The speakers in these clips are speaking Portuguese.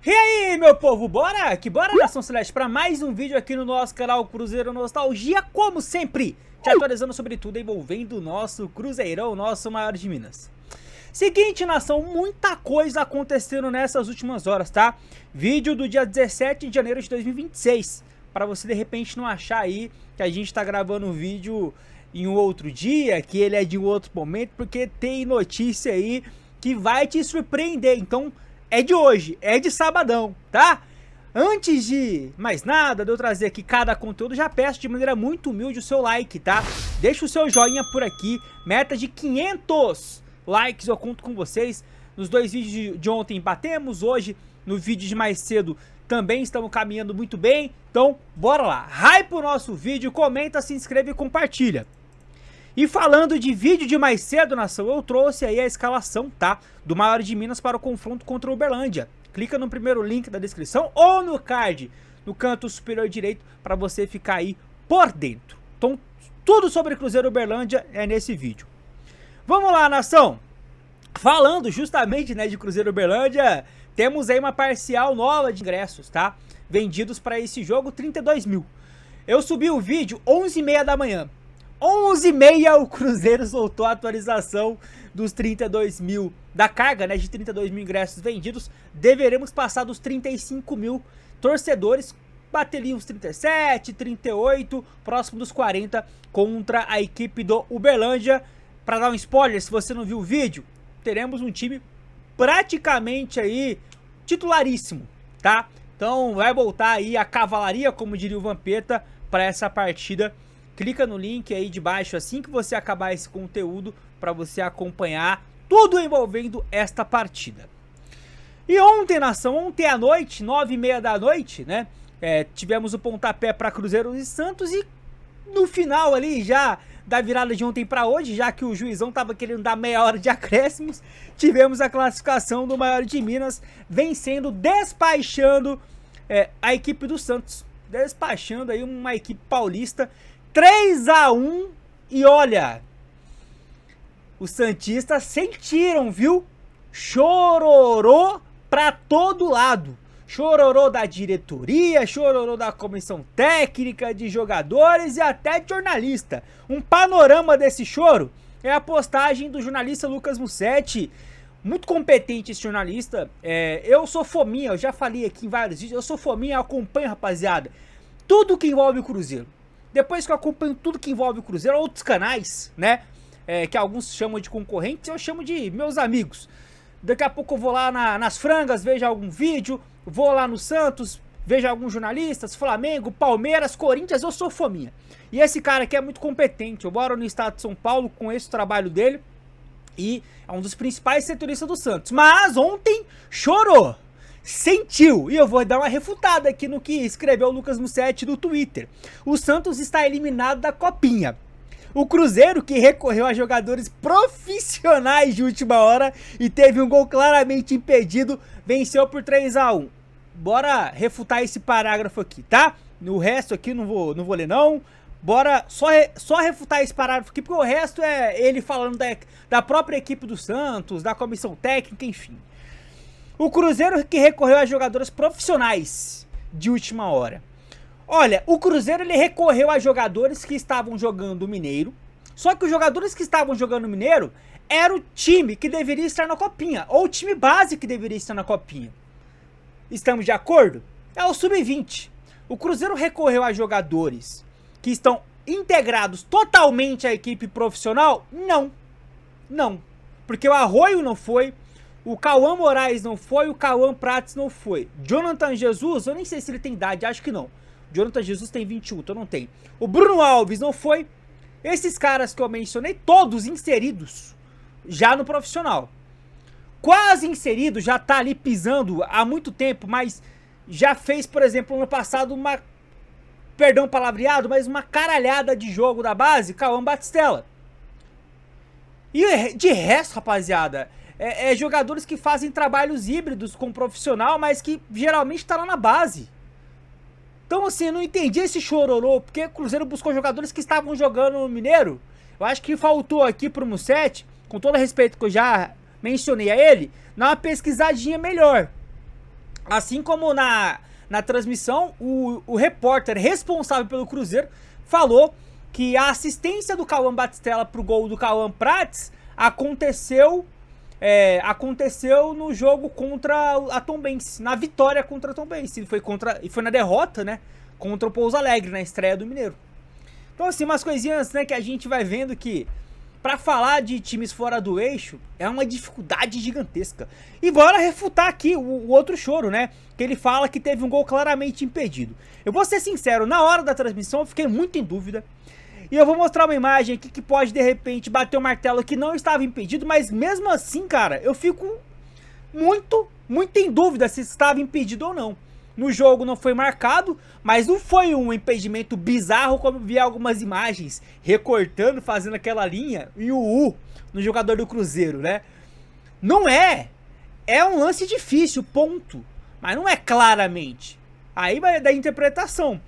E aí, meu povo, bora? Que bora, Nação Celeste, para mais um vídeo aqui no nosso canal Cruzeiro Nostalgia, como sempre, te atualizando sobre tudo envolvendo o nosso Cruzeirão, nosso maior de Minas. Seguinte, nação, muita coisa acontecendo nessas últimas horas, tá? Vídeo do dia 17 de janeiro de 2026, para você de repente não achar aí que a gente tá gravando um vídeo em um outro dia, que ele é de um outro momento, porque tem notícia aí que vai te surpreender, então é de hoje, é de sabadão, tá? Antes de mais nada, de eu trazer aqui cada conteúdo, já peço de maneira muito humilde o seu like, tá? Deixa o seu joinha por aqui, meta de 500 likes, eu conto com vocês. Nos dois vídeos de ontem batemos, hoje no vídeo de mais cedo também estamos caminhando muito bem. Então, bora lá, hype o nosso vídeo, comenta, se inscreve e compartilha. E falando de vídeo de mais cedo, nação, eu trouxe aí a escalação, tá? Do maior de Minas para o confronto contra o Uberlândia. Clica no primeiro link da descrição ou no card, no canto superior direito, para você ficar aí por dentro. Então, tudo sobre Cruzeiro Uberlândia é nesse vídeo. Vamos lá, nação! Falando justamente, né, de Cruzeiro Uberlândia, temos aí uma parcial nova de ingressos, tá? Vendidos para esse jogo, 32 mil. Eu subi o vídeo 11h30 da manhã. 11h30 o Cruzeiro soltou a atualização dos 32 mil, da carga, né, de 32 mil ingressos vendidos. Deveremos passar dos 35 mil torcedores, bater ali uns 37, 38, próximo dos 40 contra a equipe do Uberlândia. Para dar um spoiler, se você não viu o vídeo, teremos um time praticamente aí titularíssimo, tá? Então vai voltar aí a cavalaria, como diria o Vampeta, para essa partida. Clica no link aí de baixo assim que você acabar esse conteúdo para você acompanhar tudo envolvendo esta partida. E ontem, nação, ontem à noite, 9h30 da noite, né? Tivemos o pontapé para Cruzeiro e Santos e no final ali já da virada de ontem para hoje, já que o juizão tava querendo dar meia hora de acréscimos, tivemos a classificação do maior de Minas vencendo, despachando a equipe do Santos, despachando aí uma equipe paulista 3-1, e olha, os santistas sentiram, viu? Chororô pra todo lado. Chororô da diretoria, chororô da comissão técnica, de jogadores e até de jornalista. Um panorama desse choro é a postagem do jornalista Lucas Mussetti. Muito competente esse jornalista. Eu sou fominha, eu já falei aqui em vários vídeos, eu sou fominha, eu acompanho, rapaziada, tudo que envolve o Cruzeiro. Depois que eu acompanho tudo que envolve o Cruzeiro, outros canais, né, que alguns chamam de concorrentes, eu chamo de meus amigos. Daqui a pouco eu vou lá nas frangas, vejo algum vídeo, vou lá no Santos, vejo alguns jornalistas, Flamengo, Palmeiras, Corinthians, eu sou fominha. E esse cara aqui é muito competente, eu moro no estado de São Paulo, conheço o trabalho dele e é um dos principais setoristas do Santos. Mas ontem chorou, sentiu, e eu vou dar uma refutada aqui no que escreveu o Lucas Mussetti no Twitter. O Santos está eliminado da Copinha. O Cruzeiro, que recorreu a jogadores profissionais de última hora e teve um gol claramente impedido, venceu por 3-1. Bora refutar esse parágrafo aqui, tá? O resto aqui não vou ler não. Bora só refutar esse parágrafo aqui, porque o resto é ele falando da própria equipe do Santos, da comissão técnica, enfim. O Cruzeiro que recorreu a jogadores profissionais de última hora. Olha, o Cruzeiro ele recorreu a jogadores que estavam jogando o Mineiro. Só que os jogadores que estavam jogando o Mineiro era o time que deveria estar na Copinha, ou o time base que deveria estar na Copinha. Estamos de acordo? É o Sub-20. O Cruzeiro recorreu a jogadores que estão integrados totalmente à equipe profissional? Não. Não. Porque o Arroio não foi, o Cauã Moraes não foi, o Cauã Prates não foi. Jonathan Jesus, eu nem sei se ele tem idade, acho que não. Jonathan Jesus tem 21, então não tem. O Bruno Alves não foi. Esses caras que eu mencionei, todos inseridos já no profissional. Quase inserido, já tá ali pisando há muito tempo, mas já fez, por exemplo, ano passado perdão palavreado, mas uma caralhada de jogo da base, Cauã Batistella. E de resto, rapaziada, jogadores que fazem trabalhos híbridos com profissional, mas que geralmente tá lá na base. Então assim, eu não entendi esse chororô, porque o Cruzeiro buscou jogadores que estavam jogando no Mineiro. Eu acho que faltou aqui pro Mussetti, com todo respeito que eu já mencionei a ele, dar uma pesquisadinha melhor. Assim como na transmissão, o repórter responsável pelo Cruzeiro falou que a assistência do Cauã Batistella pro gol do Cauã Prates aconteceu no jogo contra a Tombense, na vitória contra a Tombense. Foi na derrota, né, contra o Pouso Alegre, na estreia do Mineiro. Então, assim, umas coisinhas, né, que a gente vai vendo que pra falar de times fora do eixo é uma dificuldade gigantesca. E bora refutar aqui o outro choro, né, que ele fala que teve um gol claramente impedido. Eu vou ser sincero, na hora da transmissão eu fiquei muito em dúvida. E eu vou mostrar uma imagem aqui que pode, de repente, bater o martelo que não estava impedido. Mas mesmo assim, cara, eu fico muito em dúvida se estava impedido ou não. No jogo não foi marcado, mas não foi um impedimento bizarro como eu vi algumas imagens recortando, fazendo aquela linha e o U no jogador do Cruzeiro, né? Não é. É um lance difícil, ponto. Mas não é claramente. Aí vai da interpretação.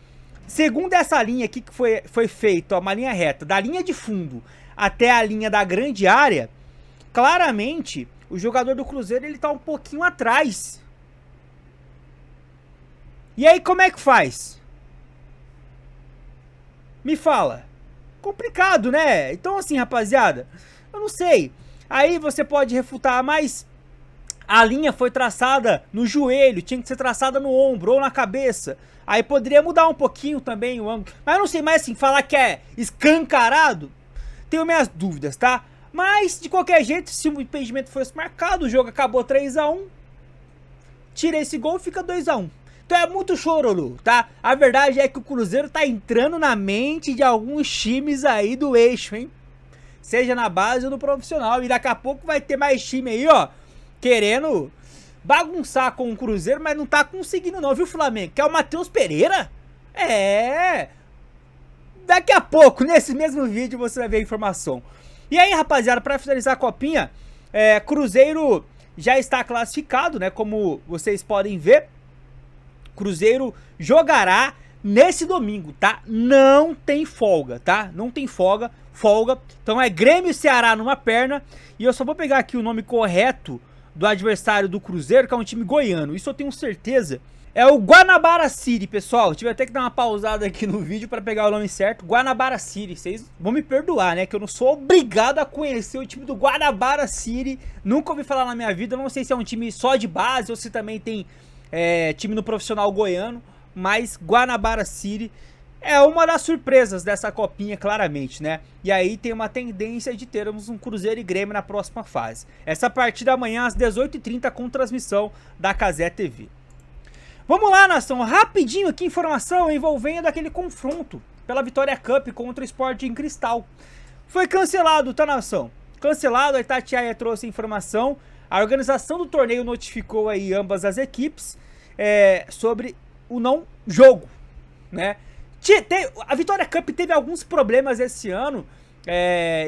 Segundo essa linha aqui que foi feita, ó, uma linha reta, da linha de fundo até a linha da grande área, claramente o jogador do Cruzeiro ele tá um pouquinho atrás. E aí como é que faz? Me fala. Complicado, né? Então assim, rapaziada, eu não sei. Aí você pode refutar, mas a linha foi traçada no joelho, tinha que ser traçada no ombro ou na cabeça. Aí poderia mudar um pouquinho também o ângulo. Mas eu não sei, mais assim, falar que é escancarado, tenho minhas dúvidas, tá? Mas, de qualquer jeito, se o impedimento fosse marcado, o jogo acabou 3 a 1. Tira esse gol e fica 2 a 1. Então é muito chororô, tá? A verdade é que o Cruzeiro tá entrando na mente de alguns times aí do eixo, hein? Seja na base ou no profissional. E daqui a pouco vai ter mais time aí, ó, querendo bagunçar com o Cruzeiro, mas não tá conseguindo não, viu, Flamengo? Que é o Matheus Pereira? É. Daqui a pouco, nesse mesmo vídeo, você vai ver a informação. E aí, rapaziada, pra finalizar a copinha, Cruzeiro já está classificado, né? Como vocês podem ver, Cruzeiro jogará nesse domingo, tá? Não tem folga, tá? Não tem folga. Então é Grêmio e Ceará numa perna. E eu só vou pegar aqui o nome correto do adversário do Cruzeiro, que é um time goiano. Isso eu tenho certeza. É o Guanabara City, pessoal. Tive até que dar uma pausada aqui no vídeo para pegar o nome certo. Guanabara City. Vocês vão me perdoar, né? Que eu não sou obrigado a conhecer o time do Guanabara City. Nunca ouvi falar na minha vida. Eu não sei se é um time só de base ou se também tem time no profissional goiano. Mas Guanabara City é uma das surpresas dessa copinha, claramente, né? E aí tem uma tendência de termos um Cruzeiro e Grêmio na próxima fase. Essa partida amanhã às 18h30 com transmissão da Cazé TV. Vamos lá, nação, rapidinho aqui, informação envolvendo aquele confronto pela Vitória Cup contra o Sporting Cristal. Foi cancelado, tá, nação? Cancelado, a Itatiaia trouxe a informação. A organização do torneio notificou aí ambas as equipes sobre o não jogo, né? A Vitória Cup teve alguns problemas esse ano,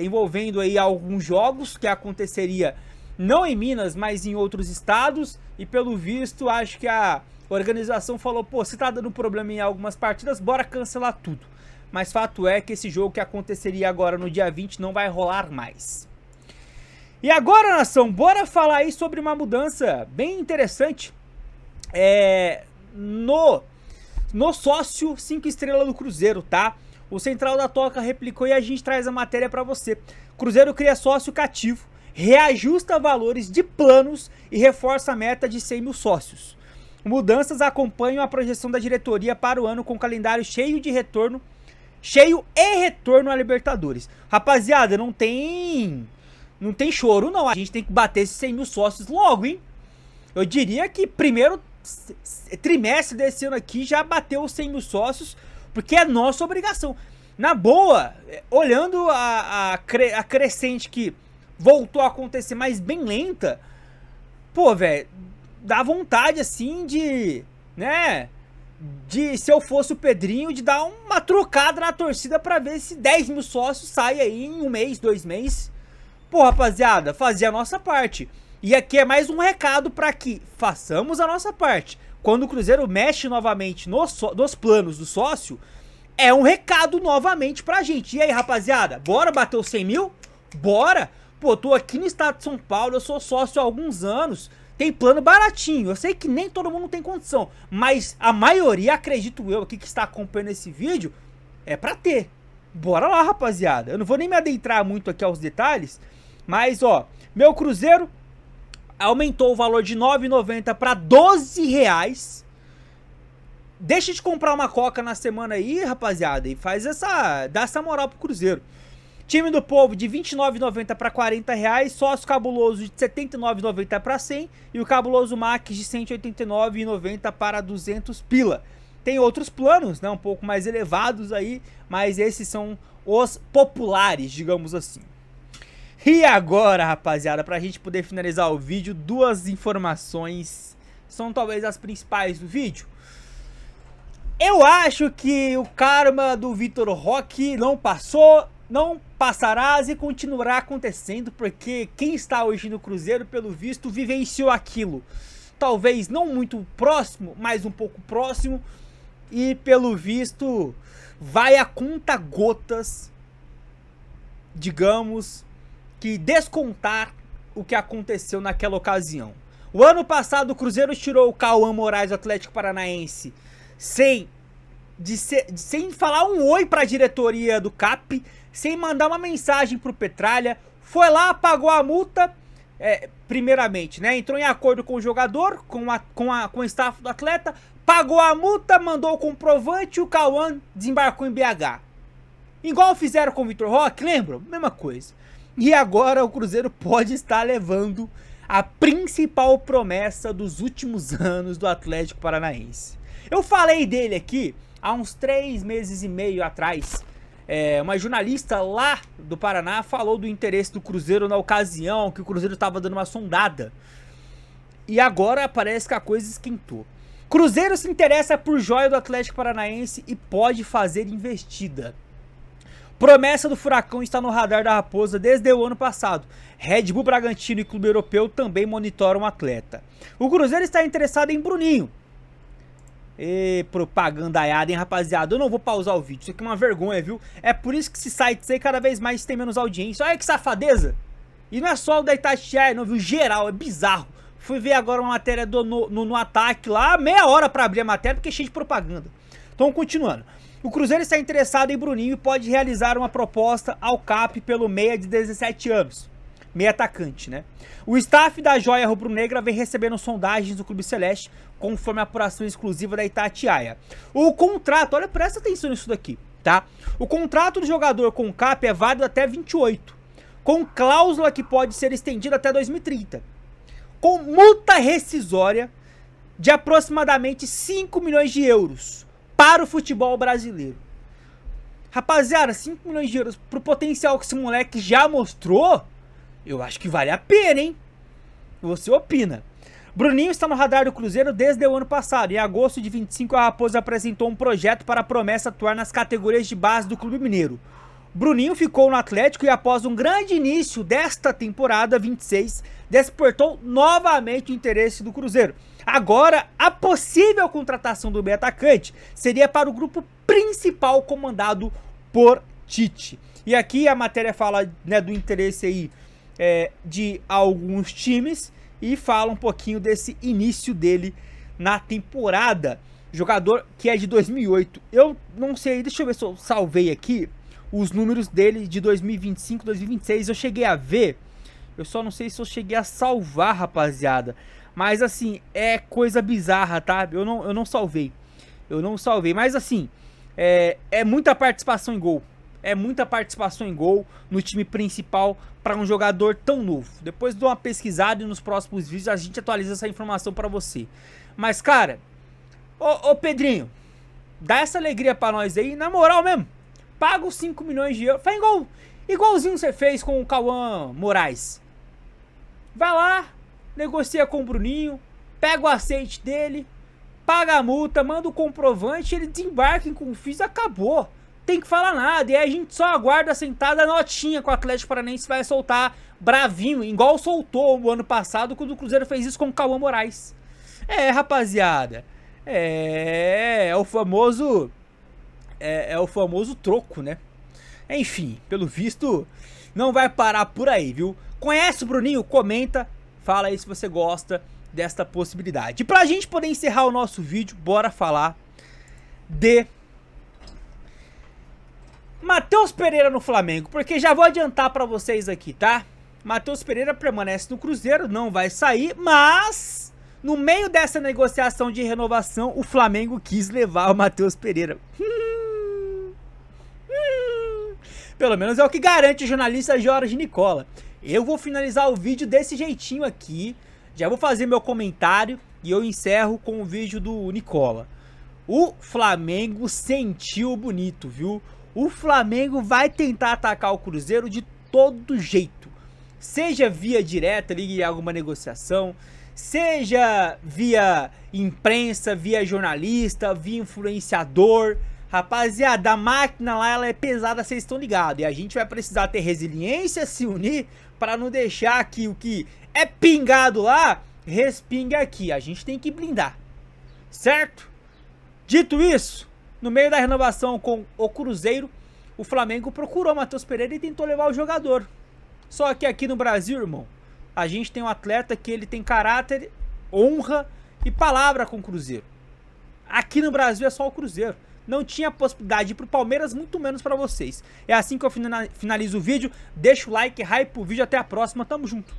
envolvendo aí alguns jogos que aconteceria não em Minas, mas em outros estados. E pelo visto, acho que a organização falou, pô, se tá dando problema em algumas partidas, bora cancelar tudo. Mas fato é que esse jogo que aconteceria agora no dia 20 não vai rolar mais. E agora, nação, bora falar aí sobre uma mudança bem interessante no sócio 5 estrelas do Cruzeiro, tá? O Central da Toca replicou e a gente traz a matéria pra você. Cruzeiro cria sócio cativo, reajusta valores de planos e reforça a meta de 100 mil sócios. Mudanças acompanham a projeção da diretoria para o ano com calendário cheio e retorno à Libertadores. Rapaziada, não tem choro não, a gente tem que bater esses 100 mil sócios logo, hein? Eu diria que primeiro trimestre desse ano aqui já bateu os 100 mil sócios, porque é nossa obrigação. Na boa, olhando a crescente que voltou a acontecer, mas bem lenta, pô, velho, dá vontade assim de, né, se eu fosse o Pedrinho, de dar uma trocada na torcida pra ver se 10 mil sócios saem aí em 1 mês, 2 meses. Pô, rapaziada, fazer a nossa parte. E aqui é mais um recado para que façamos a nossa parte. Quando o Cruzeiro mexe novamente nos planos do sócio, é um recado novamente pra gente. E aí, rapaziada, bora bater os 100 mil? Bora! Pô, tô aqui no estado de São Paulo, eu sou sócio há alguns anos. Tem plano baratinho, eu sei que nem todo mundo tem condição, mas a maioria, acredito eu aqui que está acompanhando esse vídeo, é pra ter. Bora lá, rapaziada. Eu não vou nem me adentrar muito aqui aos detalhes, mas ó, meu Cruzeiro aumentou o valor de R$ 9,90 para R$ 12. Deixa de comprar uma coca na semana aí, rapaziada, e dá essa moral pro Cruzeiro. Time do Povo de R$ 29,90 para R$ 40, sócio cabuloso de R$ 79,90 para 100 e o cabuloso Max de R$ 189,90 para 200 pila. Tem outros planos, né, um pouco mais elevados aí, mas esses são os populares, digamos assim. E agora, rapaziada, pra gente poder finalizar o vídeo, duas informações são talvez as principais do vídeo. Eu acho que o karma do Vitor Roque não passou, não passará e continuará acontecendo, porque quem está hoje no Cruzeiro, pelo visto, vivenciou aquilo. Talvez não muito próximo, mas um pouco próximo. E pelo visto, vai a conta-gotas, digamos, que descontar o que aconteceu naquela ocasião. O ano passado o Cruzeiro tirou o Cauã Moraes do Atlético Paranaense sem falar um oi para a diretoria do CAP, sem mandar uma mensagem pro Petralha, foi lá, pagou a multa, primeiramente, né, entrou em acordo com o jogador, com o staff do atleta, pagou a multa, mandou o comprovante e o Cauã desembarcou em BH. Igual fizeram com o Vitor Roque, lembram? Mesma coisa. E agora o Cruzeiro pode estar levando a principal promessa dos últimos anos do Atlético Paranaense. Eu falei dele aqui há uns 3 meses e meio atrás. Uma jornalista lá do Paraná falou do interesse do Cruzeiro na ocasião, que o Cruzeiro estava dando uma sondada. E agora parece que a coisa esquentou. Cruzeiro se interessa por joia do Atlético Paranaense e pode fazer investida. Promessa do Furacão está no radar da Raposa desde o ano passado. Red Bull Bragantino e Clube Europeu também monitoram o atleta. O Cruzeiro está interessado em Bruninho. E propagandaiada, hein, rapaziada? Eu não vou pausar o vídeo, isso aqui é uma vergonha, viu? É por isso que esse site aí cada vez mais tem menos audiência. Olha que safadeza! E não é só o da Itatiaia, não, viu? Geral, é bizarro. Fui ver agora uma matéria no ataque lá, meia hora pra abrir a matéria, porque é cheio de propaganda. Então, continuando. O Cruzeiro está interessado em Bruninho e pode realizar uma proposta ao CAP pelo meia de 17 anos. Meia atacante, né? O staff da joia rubro-negra vem recebendo sondagens do Clube Celeste, conforme a apuração exclusiva da Itatiaia. O contrato, olha, presta atenção nisso daqui, tá? O contrato do jogador com o CAP é válido até 28, com cláusula que pode ser estendida até 2030. Com multa rescisória de aproximadamente 5 milhões de euros para o futebol brasileiro. Rapaziada, 5 milhões de euros pro potencial que esse moleque já mostrou, eu acho que vale a pena, hein? Você opina. Bruninho está no radar do Cruzeiro desde o ano passado. Em agosto de 25, a Raposa apresentou um projeto para a promessa atuar nas categorias de base do Clube Mineiro. Bruninho ficou no Atlético e após um grande início desta temporada 26, despertou novamente o interesse do Cruzeiro. Agora, a possível contratação do meio atacante seria para o grupo principal comandado por Tite. E aqui a matéria fala, né, do interesse aí de alguns times e fala um pouquinho desse início dele na temporada. Jogador que é de 2008. Eu não sei, deixa eu ver se eu salvei aqui os números dele de 2025, 2026. Eu cheguei a ver, eu só não sei se eu cheguei a salvar, rapaziada. Mas assim, é coisa bizarra, tá? Eu não salvei. Eu não salvei, mas assim, é muita participação em gol. É muita participação em gol no time principal para um jogador tão novo. Depois de uma pesquisada e nos próximos vídeos a gente atualiza essa informação para você. Mas cara, ô Pedrinho, dá essa alegria para nós aí, na moral mesmo. Paga os 5 milhões de euros. Faz igualzinho você fez com o Cauã Moraes. Vai lá, negocia com o Bruninho, pega o aceite dele, paga a multa, manda o comprovante, ele desembarca com o FIS, acabou. Tem que falar nada, e aí a gente só aguarda sentada a notinha que o Atlético Paranaense vai soltar bravinho, igual soltou o ano passado quando o Cruzeiro fez isso com o Cauã Moraes. Rapaziada, é o famoso troco, né? Enfim, pelo visto, não vai parar por aí, viu? Conhece o Bruninho? Comenta, fala aí se você gosta desta possibilidade. E pra gente poder encerrar o nosso vídeo, bora falar de Matheus Pereira no Flamengo, porque já vou adiantar pra vocês aqui, tá? Matheus Pereira permanece no Cruzeiro, não vai sair, mas no meio dessa negociação de renovação, o Flamengo quis levar o Matheus Pereira. Pelo menos é o que garante o jornalista Jorge Nicola. Eu vou finalizar o vídeo desse jeitinho aqui, já vou fazer meu comentário e eu encerro com o vídeo do Nicola. O Flamengo sentiu bonito, viu? O Flamengo vai tentar atacar o Cruzeiro de todo jeito. Seja via direta ali em alguma negociação, seja via imprensa, via jornalista, via influenciador. Rapaziada, a máquina lá, ela é pesada, vocês estão ligados. E a gente vai precisar ter resiliência, se unir, para não deixar que o que é pingado lá, respinga aqui. A gente tem que blindar, certo? Dito isso, no meio da renovação com o Cruzeiro, o Flamengo procurou o Matheus Pereira e tentou levar o jogador. Só que aqui no Brasil, irmão, a gente tem um atleta que ele tem caráter, honra e palavra com o Cruzeiro. Aqui no Brasil é só o Cruzeiro. Não tinha possibilidade de ir pro Palmeiras, muito menos pra vocês. É assim que eu finalizo o vídeo. Deixa o like, hype o vídeo. Até a próxima. Tamo junto.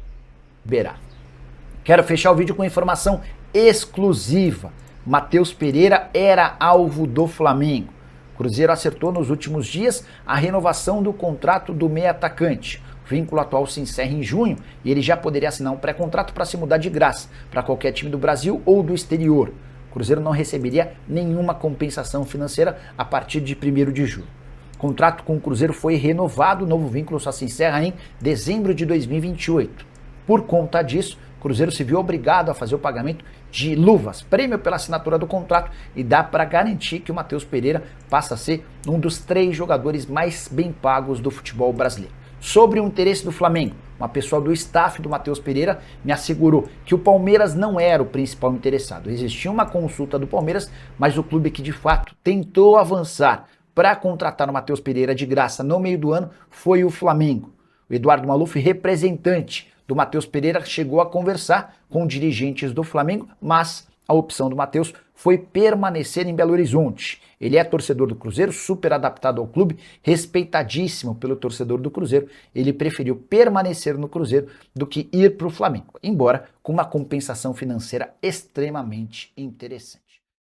Quero fechar o vídeo com informação exclusiva. Matheus Pereira era alvo do Flamengo. O Cruzeiro acertou nos últimos dias a renovação do contrato do meia atacante. O vínculo atual se encerra em junho e ele já poderia assinar um pré-contrato para se mudar de graça para qualquer time do Brasil ou do exterior. O Cruzeiro não receberia nenhuma compensação financeira a partir de 1º de julho. O contrato com o Cruzeiro foi renovado, o novo vínculo só se encerra em dezembro de 2028. Por conta disso, o Cruzeiro se viu obrigado a fazer o pagamento de luvas, prêmio pela assinatura do contrato, e dá para garantir que o Matheus Pereira passa a ser um dos 3 jogadores mais bem pagos do futebol brasileiro. Sobre o interesse do Flamengo, uma pessoa do staff do Matheus Pereira me assegurou que o Palmeiras não era o principal interessado. Existia uma consulta do Palmeiras, mas o clube que de fato tentou avançar para contratar o Matheus Pereira de graça no meio do ano foi o Flamengo. O Eduardo Maluf, representante do Matheus Pereira, chegou a conversar com dirigentes do Flamengo, mas a opção do Matheus foi permanecer em Belo Horizonte. Ele é torcedor do Cruzeiro, super adaptado ao clube, respeitadíssimo pelo torcedor do Cruzeiro. Ele preferiu permanecer no Cruzeiro do que ir para o Flamengo, embora com uma compensação financeira extremamente interessante.